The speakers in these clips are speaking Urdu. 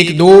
1-2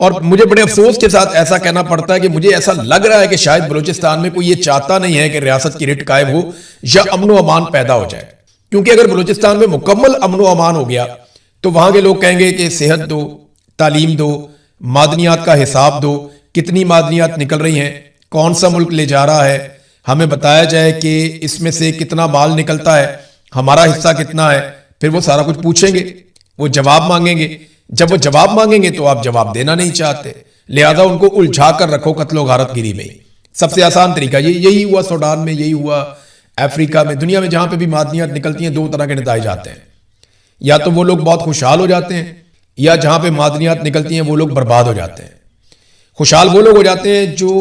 اور مجھے بڑے افسوس کے ساتھ ایسا کہنا پڑتا ہے کہ مجھے ایسا لگ رہا ہے کہ شاید بلوچستان میں کوئی یہ چاہتا نہیں ہے کہ ریاست کی رٹ قائم ہو یا امن و امان پیدا ہو جائے، کیونکہ اگر بلوچستان میں مکمل امن و امان ہو گیا تو وہاں کے لوگ کہیں گے کہ صحت دو، تعلیم دو، معدنیات کا حساب دو، کتنی معدنیات نکل رہی ہیں، کون سا ملک لے جا رہا ہے، ہمیں بتایا جائے کہ اس میں سے کتنا مال نکلتا ہے، ہمارا حصہ کتنا ہے۔ پھر وہ سارا کچھ پوچھیں گے، وہ جواب مانگیں گے، جب وہ جواب مانگیں گے تو آپ جواب دینا نہیں چاہتے، لہذا ان کو الجھا کر رکھو قتل و غارت گیری میں۔ سب سے آسان طریقہ یہی ہوا سوڈان میں، یہی ہوا افریقہ میں، دنیا میں جہاں پہ بھی معدنیات نکلتی ہیں دو طرح کے نتائج آتے ہیں، یا تو وہ لوگ بہت خوشحال ہو جاتے ہیں، یا جہاں پہ معدنیات نکلتی ہیں وہ لوگ برباد ہو جاتے ہیں۔ خوشحال وہ لوگ ہو جاتے ہیں جو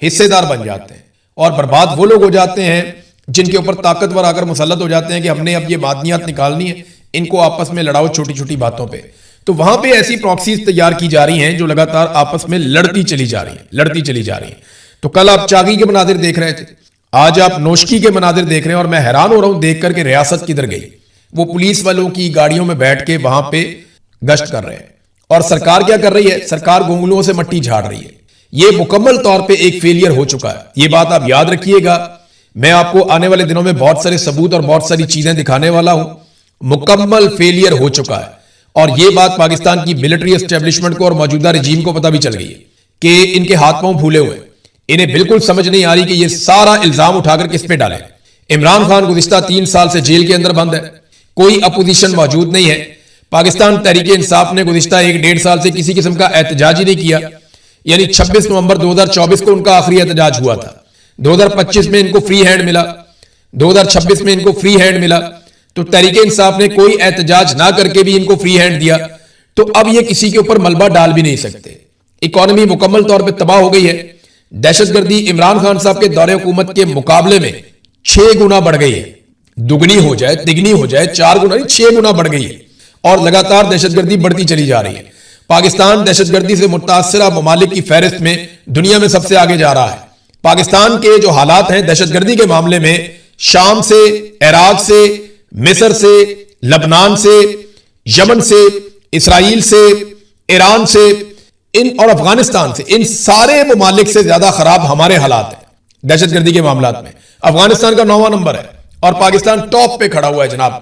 حصے دار بن جاتے ہیں، اور برباد وہ لوگ ہو جاتے ہیں جن کے اوپر طاقتور آ کر مسلط ہو جاتے ہیں کہ ہم نے اب یہ معدنیات نکالنی ہے، ان کو آپس میں لڑاؤ چھوٹی چھوٹی باتوں پہ۔ تو وہاں پہ ایسی پراکسیز تیار کی جا رہی ہیں جو لگاتار آپس میں لڑتی چلی جا رہی ہیں۔ تو کل آپ چاگی کے مناظر دیکھ رہے تھے، آج آپ نوشکی کے مناظر دیکھ رہے ہیں، اور میں حیران ہو رہا ہوں دیکھ کر کہ ریاست کدھر گئی۔ وہ پولیس والوں کی گاڑیوں میں بیٹھ کے وہاں پہ گشت کر رہے ہیں، اور سرکار کیا کر رہی ہے؟ سرکار گونگلوں سے مٹی جھاڑ رہی ہے۔ یہ مکمل طور پہ ایک فیلئر ہو چکا ہے، یہ بات آپ یاد رکھیے گا۔ میں آپ کو آنے والے دنوں میں بہت سارے ثبوت اور بہت ساری چیزیں دکھانے والا ہوں۔ مکمل فیلئر ہو چکا ہے، اور یہ بات پاکستان کی ملٹری اسٹیبلشمنٹ کو اور موجودہ رجیم کو پتہ بھی چل گئی ہے کہ ان کے ہاتھ پاؤں پھولے ہوئے، انہیں بالکل سمجھ نہیں آ رہی کہ یہ سارا الزام اٹھا کر کس پہ ڈالیں۔ عمران خان گزشتہ 3 سال سے جیل کے اندر بند ہے، کوئی اپوزیشن موجود نہیں ہے۔ پاکستان تحریک انصاف نے گزشتہ 1.5 سال سے کسی قسم کا احتجاج ہی نہیں کیا، یعنی 26 نومبر 2024 کو ان کا آخری احتجاج ہوا تھا، 2025 میں ان کو فری ہینڈ ملا، 2026 میں ان کو فری ہینڈ ملا، تو تحریک انصاف نے کوئی احتجاج نہ کر کے بھی ان کو فری ہینڈ دیا، تو اب یہ کسی کے اوپر ملبہ ڈال بھی نہیں سکتے۔ اکانومی مکمل طور پہ تباہ ہو گئی ہے، دہشت گردی عمران خان صاحب کے دور حکومت کے مقابلے میں 6 گنا بڑھ گئی ہے، دگنی ہو جائے، تگنی ہو جائے، 4 گنا نہیں 6 گنا بڑھ گئی ہے، اور لگاتار دہشت گردی بڑھتی چلی جا رہی ہے۔ پاکستان دہشت گردی سے متاثرہ ممالک کی فہرست میں دنیا میں سب سے آگے جا رہا ہے۔ پاکستان کے جو حالات ہیں دہشت گردی کے معاملے میں، شام سے، عراق سے، مصر سے، لبنان سے، یمن سے، اسرائیل سے، ایران سے، اور افغانستان سے، ان سارے ممالک سے زیادہ خراب ہمارے حالات ہیں دہشت گردی کے معاملات میں۔ افغانستان کا 9واں نمبر ہے، اور پاکستان ٹاپ پہ کھڑا ہوا ہے جناب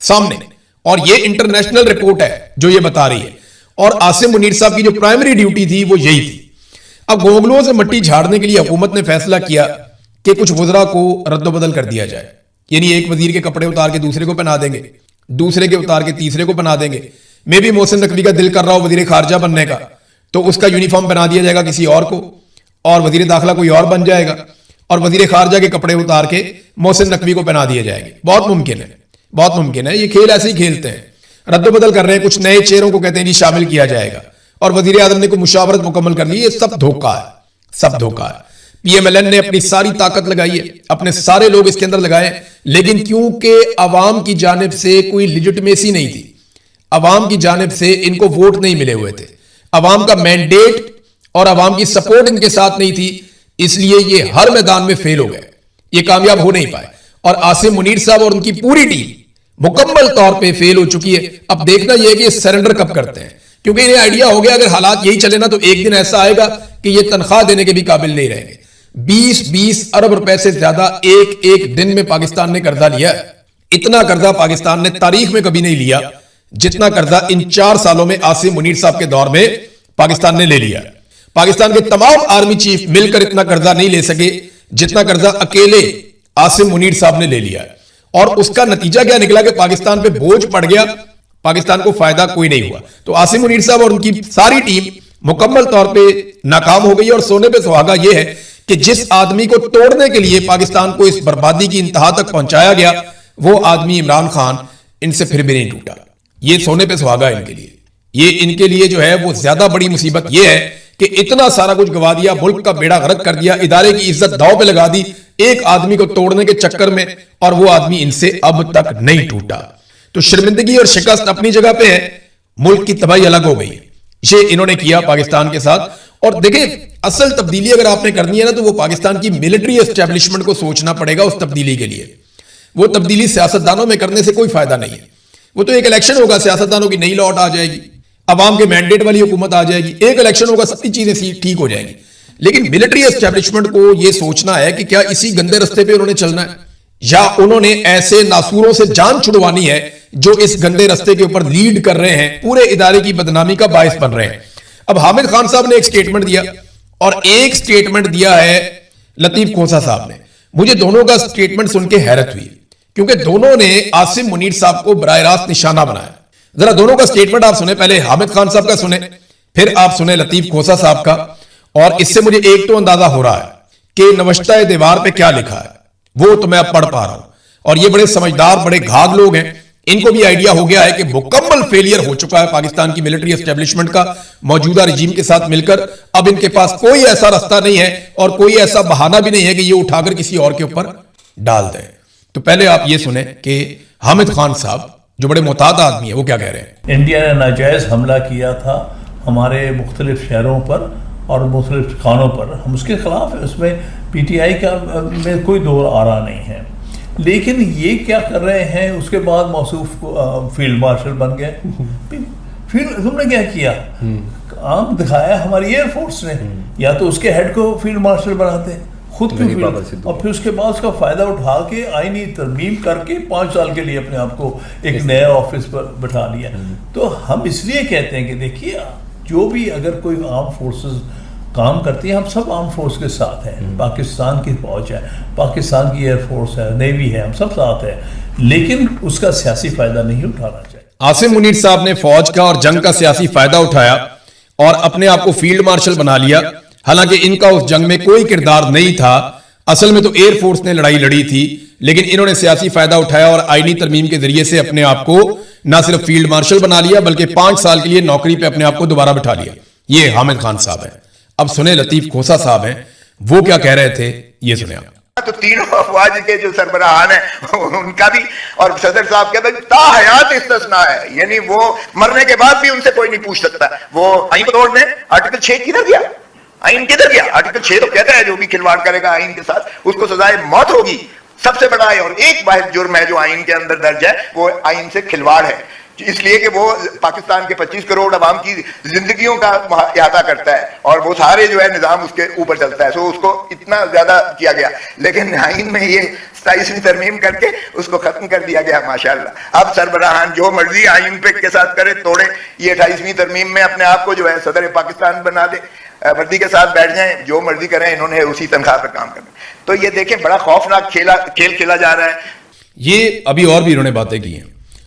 سامنے، اور یہ انٹرنیشنل رپورٹ ہے جو یہ بتا رہی ہے۔ اور عاصم منیر صاحب کی جو پرائمری ڈیوٹی تھی وہ یہی تھی۔ اب گونگلوں سے مٹی جھاڑنے کے لیے حکومت نے فیصلہ کیا کہ کچھ وزراء کو رد و بدل کر دیا جائے، یعنی ایک وزیر کے کپڑے اتار کے دوسرے کو پہنا دیں گے، دوسرے کے اتار کے تیسرے کو پہنا دیں گے۔ میں بھی محسن نقوی کا دل کر رہا ہوں وزیر خارجہ بننے کا، تو اس کا یونیفارم پہنا دیا جائے گا کسی اور کو، اور وزیر داخلہ کوئی اور بن جائے گا، اور وزیر خارجہ کے کپڑے اتار کے محسن نقوی کو پہنا دیے جائیں گے۔ بہت ممکن ہے، یہ کھیل ایسے ہی کھیلتے ہیں، رد و بدل کر رہے ہیں، کچھ نئے چہروں کو کہتے ہیں جی شامل کیا جائے گا، اور وزیر اعظم نے کوئی مشاورت مکمل کر لی۔ یہ سب دھوکہ ہے، پی ایم ایل این نے اپنی ساری طاقت لگائی ہے، اپنے سارے لوگ اس کے اندر لگائے، لیکن کیونکہ عوام کی جانب سے کوئی لیجٹمیسی نہیں تھی، عوام کی جانب سے ان کو ووٹ نہیں ملے ہوئے تھے، عوام کا مینڈیٹ اور عوام کی سپورٹ ان کے ساتھ نہیں تھی، اس لیے یہ ہر میدان میں فیل ہو گئے، یہ کامیاب ہو نہیں پائے۔ اور عاصم منیر صاحب اور ان کی پوری ٹیم مکمل طور پہ فیل ہو چکی ہے۔ اب دیکھنا یہ ہے کہ یہ سرنڈر کب کرتے ہیں، کیونکہ انہیں آئیڈیا ہو گیا اگر حالات یہی چلے نا تو ایک دن ایسا آئے گا کہ یہ تنخواہ دینے کے بھی قابل نہیں رہیں گے۔ 20 ارب روپے سے زیادہ ایک دن میں پاکستان نے قرضہ لیا ہے۔ اتنا قرضہ پاکستان نے تاریخ میں کبھی نہیں لیا جتنا قرضہ ان 4 سالوں میں عاصم منیر صاحب کے دور میں پاکستان نے لے لیا۔ پاکستان کے تمام آرمی چیف مل کر اتنا قرضہ نہیں لے سکے جتنا قرضہ اکیلے عاصم منیر صاحب نے لے لیا ہے، اور اس کا نتیجہ کیا نکلا کہ پاکستان پہ بوجھ پڑ گیا، پاکستان کو فائدہ کوئی نہیں ہوا۔ تو عاصم منیر صاحب اور ان کی ساری ٹیم مکمل طور پہ ناکام ہو گئی، اور سونے پہ سہاگا یہ ہے کہ جس آدمی کو توڑنے کے لیے پاکستان کو اس بربادی کی انتہا تک پہنچایا گیا وہ آدمی عمران خان ان سے پھر بھی نہیں ٹوٹا۔ یہ سونے پہ سہاگا ہے ان کے لیے، یہ ان کے لیے جو ہے وہ زیادہ بڑی مصیبت یہ ہے کہ اتنا سارا کچھ گوا دیا، ملک کا بیڑا غرق کر دیا، ادارے کی عزت داؤ پہ لگا دی ایک آدمی کو توڑنے کے چکر میں، اور وہ آدمی ان سے اب تک نہیں ٹوٹا۔ تو شرمندگی اور شکست اپنی جگہ پہ ہے، ملک کی تباہی الگ ہو گئی، یہ انہوں نے کیا پاکستان کے ساتھ۔ اور دیکھیں اصل تبدیلی اگر آپ نے کرنی ہے نا تو وہ پاکستان کی ملٹری اسٹیبلشمنٹ کو سوچنا پڑے گا اس تبدیلی کے لیے۔ وہ تبدیلی سیاستدانوں میں کرنے سے کوئی فائدہ نہیں ہے، وہ تو ایک الیکشن ہوگا، سیاستدانوں کی نئی لوٹ آ جائے گی، عوام کے مینڈیٹ والی حکومت آ جائے گی, ایک الیکشن ہوگا, ساری چیزیں ٹھیک ہو جائیں گی. لیکن ملٹری اسٹیبلشمنٹ کو یہ سوچنا ہے کہ کیا اسی گندے رستے پہ انہوں نے چلنا ہے, یا انہوں نے ایسے ناسوروں سے جان چھڑوانی ہے جو اس گندے رستے کے اوپر لیڈ کر رہے ہیں, پورے ادارے کی بدنامی کا باعث بن رہے ہیں. اب حامد خان صاحب نے ایک سٹیٹمنٹ دیا, اور ایک سٹیٹمنٹ دیا ہے لطیف کھوسہ صاحب نے. مجھے دونوں کا سٹیٹمنٹ سن کے حیرت ہوئی, کیونکہ دونوں نے عاصم منیر صاحب کو براہ راست نشانہ بنایا. ذرا دونوں کا سٹیٹمنٹ آپ سنیں, پہلے حامد خان صاحب کا سنیں, پھر آپ سنیں لطیف کھوسہ صاحب کا. اور اس سے مجھے ایک تو اندازہ ہو رہا ہے کہ نوشتہ دیوار پہ کیا لکھا ہے وہ تو میں اب پڑھ پا رہا ہوں, اور یہ بڑے سمجھدار, بڑے گھاگ لوگ ہیں, ان کو بھی آئیڈیا ہو گیا ہے کہ مکمل فیلئر ہو چکا ہے پاکستان کی ملٹری اسٹیبلشمنٹ کا موجودہ رجیم کے ساتھ مل کر. اب ان کے پاس کوئی ایسا رستہ نہیں ہے اور کوئی ایسا بہانہ بھی نہیں ہے کہ یہ اٹھا کر کسی اور کے اوپر ڈال دیں. تو پہلے آپ یہ سنیں کہ حامد خان صاحب جو بڑے محتاط آدمی ہیں وہ کیا کہہ رہے ہیں. انڈیا نے ناجائز حملہ کیا تھا ہمارے مختلف شہروں پر اور مختلف ٹھکانوں پر, ہم اس کے خلاف ہیں, اس میں پی ٹی آئی کا میں کوئی دور آ رہا نہیں ہے. لیکن یہ کیا کر رہے ہیں, اس کے بعد موصوف فیلڈ مارشل بن گئے. تم نے کیا کیا, کام دکھایا ہماری ایئر فورس نے, یا تو اس کے ہیڈ کو فیلڈ مارشل بناتے خود کی, اور پھر اس کے بعد اس کا فائدہ اٹھا کے آئینی ترمیم کر کے 5 سال کے لیے اپنے آپ کو ایک نیا آفس پر بٹھا لیا. تو ہم اس لیے کہتے ہیں کہ دیکھیے, جو بھی اگر کوئی آرم فورسز کام کرتی ہیں, ہم سب آرم فورس کے ساتھ ہیں, پاکستان کی فوج ہے, پاکستان کی ایئر فورس ہے, نیوی ہے, ہم سب ساتھ ہیں, لیکن اس کا سیاسی فائدہ نہیں اٹھانا چاہیے. عاصم منیر صاحب نے فوج کا اور جنگ کا سیاسی فائدہ اٹھایا اور اپنے آپ کو فیلڈ مارشل بنا لیا, حالانکہ ان کا اس جنگ میں کوئی کردار نہیں تھا. اصل میں تو ایئر فورس نے لڑائی لڑی تھی, لیکن انہوں نے سیاسی فائدہ اٹھایا اور آئینی ترمیم کے ذریعے سے اپنے آپ کو نہ صرف فیلڈ مارشل بنا لیا بلکہ 5 سال کے لیے نوکری پہ اپنے آپ کو دوبارہ بٹھا لیا. یہ حامد خان صاحب ہیں. اب سنیں لطیف کھوسہ صاحب ہیں, وہ کیا کہہ رہے تھے, یہ سنیں آپ. تو تینوں افواج کے جو سربراہان ہیں ان کا بھی, اور صدر صاحب کا بھی تا حیات استثناء ہے, یعنی وہ مرنے کے بعد بھی ان سے کوئی نہیں پوچھ سکتا. وہ آئین توڑ دیں, آرٹیکل 6 کدھر گیا, آئین کدھر گیا؟ آرٹیکل 6 تو کہتا ہے جو بھی کھلواڑ کرے گا آئین کے ساتھ اس کو سزائے موت ہوگی. سب سے بڑا ہے اور ایک واحد جرم ہے جو آئین کے اندر درج ہے, وہ آئین سے کھلواڑ ہے, اس لیے کہ وہ پاکستان کے 25 کروڑ عوام کی زندگیوں کا احاطہ کرتا ہے اور وہ سارے جو ہے نظام اس کے اوپر چلتا ہے. سو اس کو اتنا زیادہ کیا گیا, لیکن آئین میں یہ 27ویں ترمیم کر کے اس کو ختم کر دیا گیا ماشاءاللہ. اب سربراہان جو مرضی آئین پہ کے ساتھ کرے, توڑے, یہ 28ویں ترمیم میں اپنے آپ کو جو ہے صدر پاکستان بنا دے, مرضی کے ساتھ بیٹھ جائیں, جو مرضی کریں, انہوں نے اسی تنخواہ پر کام کرنا. تو یہ دیکھیں بڑا خوفناک کھیل کھیلا جا رہا ہے. یہ ابھی اور بھی انہوں نے باتیں کی ہیں,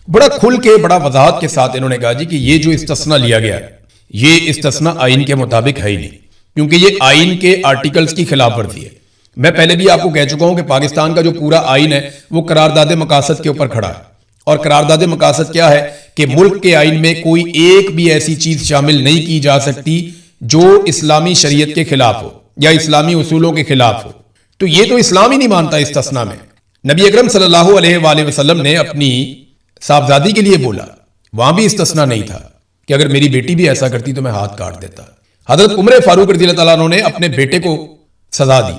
بڑا کھل کے, بڑا وضاحت کے ساتھ انہوں نے کہا جی کہ یہ جو استثناء لیا گیا ہے یہ استثناء آئین کے مطابق ہے ہی نہیں, کیونکہ یہ آئین کے آرٹیکلز کی خلاف ورزی ہے. میں پہلے بھی آپ کو کہہ چکا ہوں کہ پاکستان کا جو پورا آئین ہے وہ قرارداد مقاصد کے اوپر کھڑا ہے, اور قرارداد مقاصد کیا ہے کہ ملک کے آئین میں کوئی ایک بھی ایسی چیز شامل نہیں کی جا سکتی جو اسلامی شریعت کے خلاف ہو یا اسلامی اصولوں کے خلاف ہو. تو یہ تو اسلام ہی نہیں مانتا استثناء میں. نبی اکرم صلی اللہ علیہ وآلہ وسلم نے اپنی صاحبزادی کے لیے بولا, وہاں بھی استثناء نہیں تھا کہ اگر میری بیٹی بھی ایسا کرتی تو میں ہاتھ کاٹ دیتا. حضرت عمر فاروق رضی اللہ تعالیٰ عنہ نے اپنے بیٹے کو سزا دی,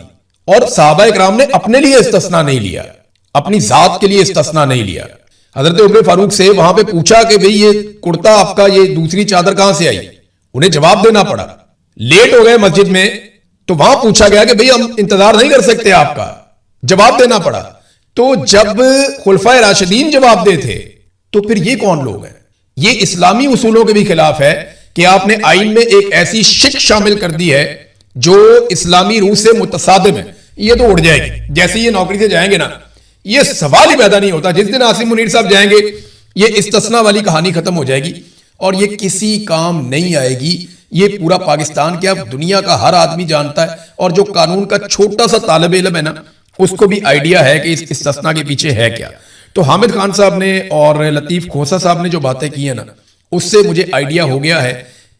اور صحابہ اکرام نے اپنے لیے استثناء نہیں لیا, اپنی ذات کے لیے استثناء نہیں لیا. حضرت عمر فاروق سے وہاں پہ پوچھا کہ بھئی یہ کرتا آپ کا, یہ دوسری چادر کہاں سے آئی؟ انہیں جواب دینا پڑا. لیٹ ہو گئے مسجد میں تو وہاں پوچھا گیا کہ بھئی ہم انتظار نہیں کر سکتے آپ کا, جواب دینا پڑا. تو جب خلفائے راشدین جواب دے تھے تو پھر یہ کون لوگ ہیں؟ یہ اسلامی اصولوں کے بھی خلاف ہے کہ آپ نے آئین میں ایک ایسی شک شامل کر دی ہے جو اسلامی روح سے متصادم ہے. یہ تو اڑ جائے گی جیسے یہ نوکری سے جائیں گے نا, یہ سوال ہی پیدا نہیں ہوتا. جس دن عاصم منیر صاحب جائیں گے یہ استثناء والی کہانی ختم ہو جائے گی اور یہ کسی کام نہیں آئے گی. یہ پورا پاکستان کیا دنیا کا ہر آدمی جانتا ہے, اور جو قانون کا چھوٹا سا طالب علم ہے نا اس کو بھی آئیڈیا ہے کہ اس استثناء کے پیچھے ہے کیا. تو حامد خان صاحب نے اور لطیف کھوسہ صاحب نے جو باتیں کی ہیں نا, اس سے مجھے آئیڈیا ہو گیا ہے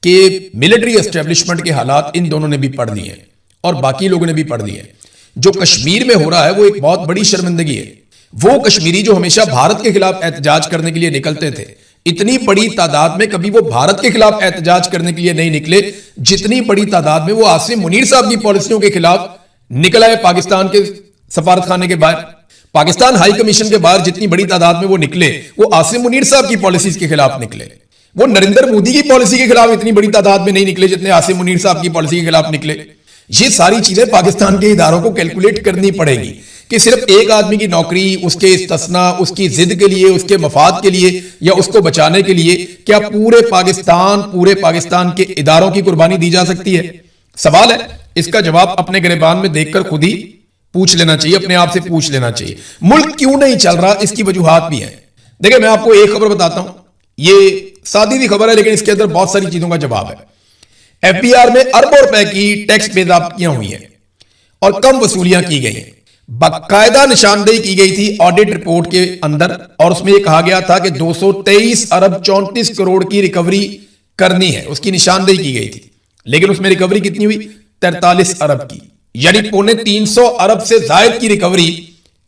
کہ ملٹری اسٹیبلشمنٹ کے حالات ان دونوں نے بھی پڑھ لیے ہیں اور باقی لوگوں نے بھی پڑھ لیے ہیں. جو کشمیر میں ہو رہا ہے وہ ایک بہت بڑی شرمندگی ہے. وہ کشمیری جو ہمیشہ بھارت کے خلاف احتجاج کرنے کے لیے نکلتے تھے, اتنی بڑی تعداد میں کبھی وہ بھارت کے خلاف احتجاج کرنے کے لیے نہیں نکلے جتنی بڑی تعداد میں وہ عاصم منیر صاحب کی پالیسیوں کے خلاف نکلا ہے. پاکستان کے سفارت خانے کے باہر, پاکستان ہائی کمیشن کے باہر جتنی بڑی تعداد میں وہ نکلے وہ عاصم منیر صاحب کی پالیسیز کے خلاف نکلے. وہ نریندر مودی کی پالیسی کے خلاف اتنی بڑی تعداد میں نہیں نکلے جتنے عاصم منیر صاحب کی پالیسی کے خلاف نکلے. یہ ساری چیزیں پاکستان کے اداروں کو کیلکولیٹ کرنی پڑے گی کہ صرف ایک آدمی کی نوکری، اس کے استثناء، اس کی ضد کے لیے، اس کے مفاد کے لیے یا اس کو بچانے کے لیے کیا پورے پاکستان کے اداروں کی قربانی دی جا سکتی ہے؟ سوال ہے، اس کا جواب اپنے گریبان میں دیکھ کر خود ہی پوچھ لینا چاہیے، اپنے آپ سے پوچھ لینا چاہیے. ملک کیوں نہیں چل رہا، اس کی وجوہات بھی ہیں. دیکھیں میں آپ کو ایک خبر بتاتا ہوں، یہ سادی سی خبر ہے لیکن اس کے اندر بہت ساری چیزوں کا جواب ہے. ایف بی آر میں اربوں روپے کی ٹیکس بے ضابطگیاں ہوئی ہیں اور کم وصولیاں کی گئی ہیں. باقاعدہ نشاندہی کی گئی تھی آڈٹ رپورٹ کے اندر، اور اس میں یہ کہا گیا تھا کہ 223 ارب 34 کروڑ کی ریکوری کرنی ہے، اس کی نشاندہی کی گئی تھی. لیکن اس میں ریکوری کتنی ہوئی؟ 43 ارب کی، یعنی 350 ارب سے زائد کی ریکوری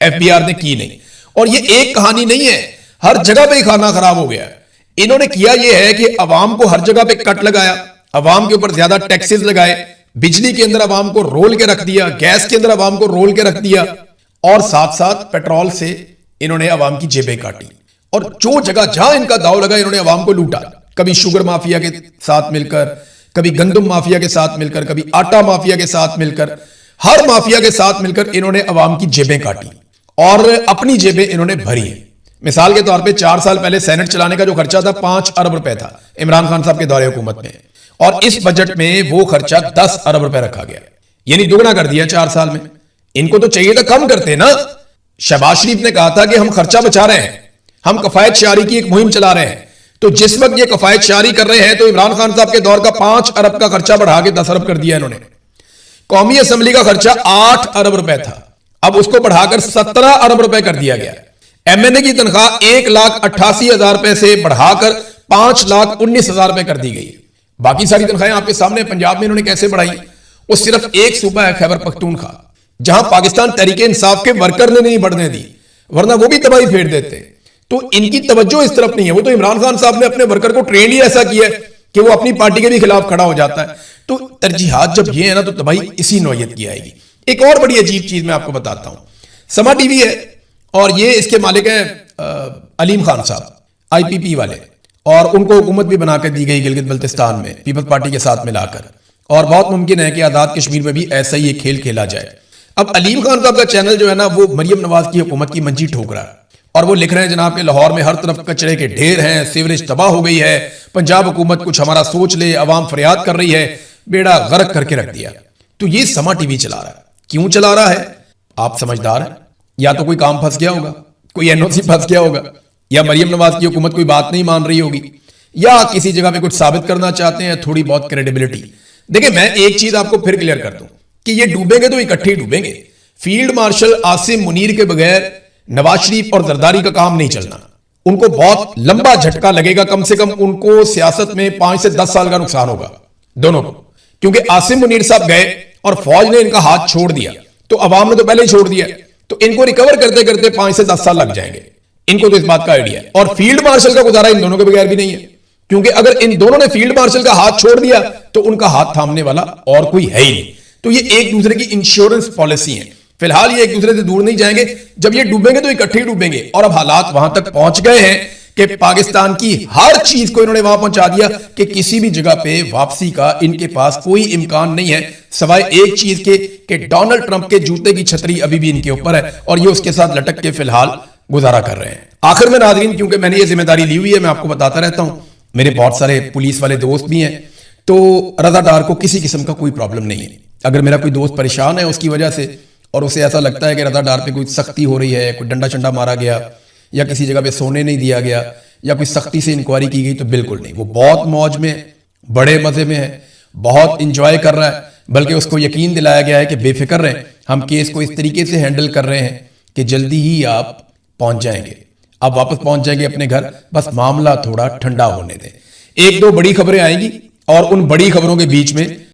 ایف بی آر نے کی نہیں. اور یہ ایک کہانی نہیں ہے، ہر جگہ پہ کھانا خراب ہو گیا ہے. انہوں نے کیا یہ ہے کہ عوام کو ہر جگہ پہ کٹ لگایا، عوام کے اوپر زیادہ ٹیکسز لگائے، بجلی کے اندر عوام کو رول کے رکھ دیا، گیس کے اندر عوام کو رول کے رکھ دیا، اور ساتھ ساتھ پیٹرول سے انہوں نے عوام کی جیبیں کاٹی. اور جو جگہ جہاں ان کا داؤ لگا انہوں نے عوام کو لوٹا. کبھی شوگر مافیا کے ساتھ مل کر، کبھی گندم مافیا کے ساتھ مل کر، کبھی آٹا مافیا کے ساتھ مل کر، ہر مافیا کے ساتھ مل کر انہوں نے عوام کی جیبیں کاٹی اور اپنی جیبیں انہوں نے بھری ہیں. مثال کے طور پہ 4 سال پہلے سینٹ چلانے کا جو خرچہ تھا 5 ارب روپے تھا عمران خان صاحب کے دور حکومت میں، اور اس بجٹ میں وہ خرچہ 10 ارب روپے رکھا گیا، یعنی دگنا کر دیا 4 سال میں. ان کو تو چاہیے تھا کم کرتے نا. شہباز شریف نے کہا تھا کہ ہم خرچہ بچا رہے ہیں، ہم کفایت شعاری کی ایک مہم چلا رہے ہیں. تو جس وقت یہ کفایت شعاری کر رہے ہیں تو عمران خان صاحب کے دور کا 5 ارب کا خرچہ بڑھا کے 10 ارب کر دیا انہوں نے. قومی اسمبلی کا خرچہ 8 ارب روپے تھا، اب اس کو بڑھا کر 17 ارب روپے کر دیا گیا. ایم این اے کی تنخواہ 1,88,000 روپے سے بڑھا کر 5,19,000 روپے کر دی گئی. باقی ساری تنخواہیں آپ کے سامنے. پنجاب میں انہوں نے کیسے بڑھائی؟ وہ صرف ایک صوبہ ہے خیبر پختونخوا، جہاں پاکستان تحریک انصاف کے ورکر نے نہیں بڑھنے دی، ورنہ وہ بھی تباہی پھیر دیتے. تو ان کی توجہ اس طرف نہیں ہے. وہ تو عمران خان صاحب نے اپنے ورکر کو ٹرین ہی ایسا کیا ہے کہ وہ اپنی پارٹی کے بھی خلاف کھڑا ہو جاتا ہے. تو ترجیحات جب یہ ہے نا تو تباہی اسی نوعیت کی آئے گی. ایک اور بڑی عجیب چیز میں آپ کو بتاتا ہوں. سما ٹی وی ہے اور یہ اس کے مالک ہیں علیم خان صاحب، آئی پی پی والے، اور ان کو حکومت بھی بنا کر دی گئی گلگت بلتستان میں پیپلز پارٹی کے ساتھ ملا کر، اور بہت ممکن ہے کہ آزاد کشمیر میں بھی ایسا ہی ایک کھیل کھیلا جائے. اب علیم خان صاحب کا چینل جو ہے نا وہ مریم نواز کی حکومت کی منجی ٹھوک رہا ہے، اور وہ لکھ رہے ہیں جناب کہ لاہور میں ہر طرف کچرے کے ڈھیر ہیں، سیوریج تباہ ہو گئی ہے، پنجاب حکومت کچھ ہمارا سوچ لے، عوام فریاد کر رہی ہے، بیڑا غرق کر کے رکھ دیا. تو یہ سما ٹی وی چلا رہا ہے. کیوں چلا رہا ہے؟ آپ سمجھدار ہیں، یا تو کوئی کام پھنس گیا ہوگا، کوئی این او سی پھنس گیا ہوگا، یا مریم نواز کی حکومت کوئی بات نہیں مان رہی ہوگی، یا کسی جگہ پہ کچھ ثابت کرنا چاہتے ہیں، تھوڑی بہت کریڈیبلٹی. دیکھیں میں ایک چیز آپ کو پھر کلیئر کر دوں کہ یہ ڈوبیں گے تو اکٹھے ڈوبیں گے. فیلڈ مارشل عاصم منیر کے بغیر نواز شریف اور زرداری کا کام نہیں چلنا. ان کو بہت لمبا جھٹکا لگے گا، کم سے کم ان کو سیاست میں 5 سے 10 سال کا نقصان ہوگا دونوں کو. کیونکہ عاصم منیر صاحب گئے اور فوج نے ان کا ہاتھ چھوڑ دیا، تو عوام نے تو پہلے ہی چھوڑ دیا، تو ان کو ریکور کرتے کرتے 5 سے 10 سال لگ جائیں گے. ان کو تو اس بات کا آئیڈیا ہے. اور فیلڈ مارشل کا گزارا ان دونوں کے بغیر بھی نہیں ہے، کیونکہ اگر ان دونوں نے فیلڈ مارشل کا ہاتھ چھوڑ دیا تو ان کا ہاتھ تھامنے والا اور کوئی ہے ہی نہیں. تو یہ ایک دوسرے کی انشورنس پالیسی ہے. فی الحال یہ ایک دوسرے سے دور نہیں جائیں گے. جب یہ ڈوبیں گے تو اکٹھے ڈوبیں گے. اور اب حالات وہاں تک پہنچ گئے ہیں کہ پاکستان کی ہر چیز کو انہوں نے وہاں پہنچا دیا کہ کسی بھی جگہ پہ واپسی کا ان کے پاس کوئی امکان نہیں ہے، سوائے ایک چیز کے کہ ڈونلڈ ٹرمپ کے جوتے کی چھتری ابھی بھی ان کے اوپر ہے اور یہ اس کے ساتھ لٹک کے فی الحال گزارا کر رہے ہیں. آخر میں ناظرین، کیونکہ میں نے یہ ذمہ داری لی ہوئی ہے، میں آپ کو بتاتا رہتا ہوں، میرے بہت سارے پولیس والے دوست بھی ہیں، تو رضا ڈار کو کسی قسم کا کوئی پرابلم نہیں ہے. اگر میرا کوئی دوست پریشان ہے اس کی وجہ سے اور اسے ایسا لگتا ہے کہ رضا ڈار پہ کوئی سختی ہو رہی ہے، کوئی ڈنڈا چنڈا مارا گیا یا کسی جگہ پہ سونے نہیں دیا گیا یا کوئی سختی سے انکوائری کی گئی، تو بالکل نہیں. وہ بہت موج میں، بڑے مزے میں ہے، بہت انجوائے کر رہا ہے. بلکہ اس کو یقین دلایا گیا ہے کہ بے فکر رہیں، ہم کیس کو اس طریقے سے ہینڈل کر رہے ہیں کہ جلدی ہی آپ پہنچ جائیں گے، آپ واپس پہنچ جائیں گے اپنے گھر، بس معاملہ تھوڑا ٹھنڈا ہونے دیں. 1-2 بڑی خبریں آئیں گی اور ان بڑی خبروں کے بیچ میں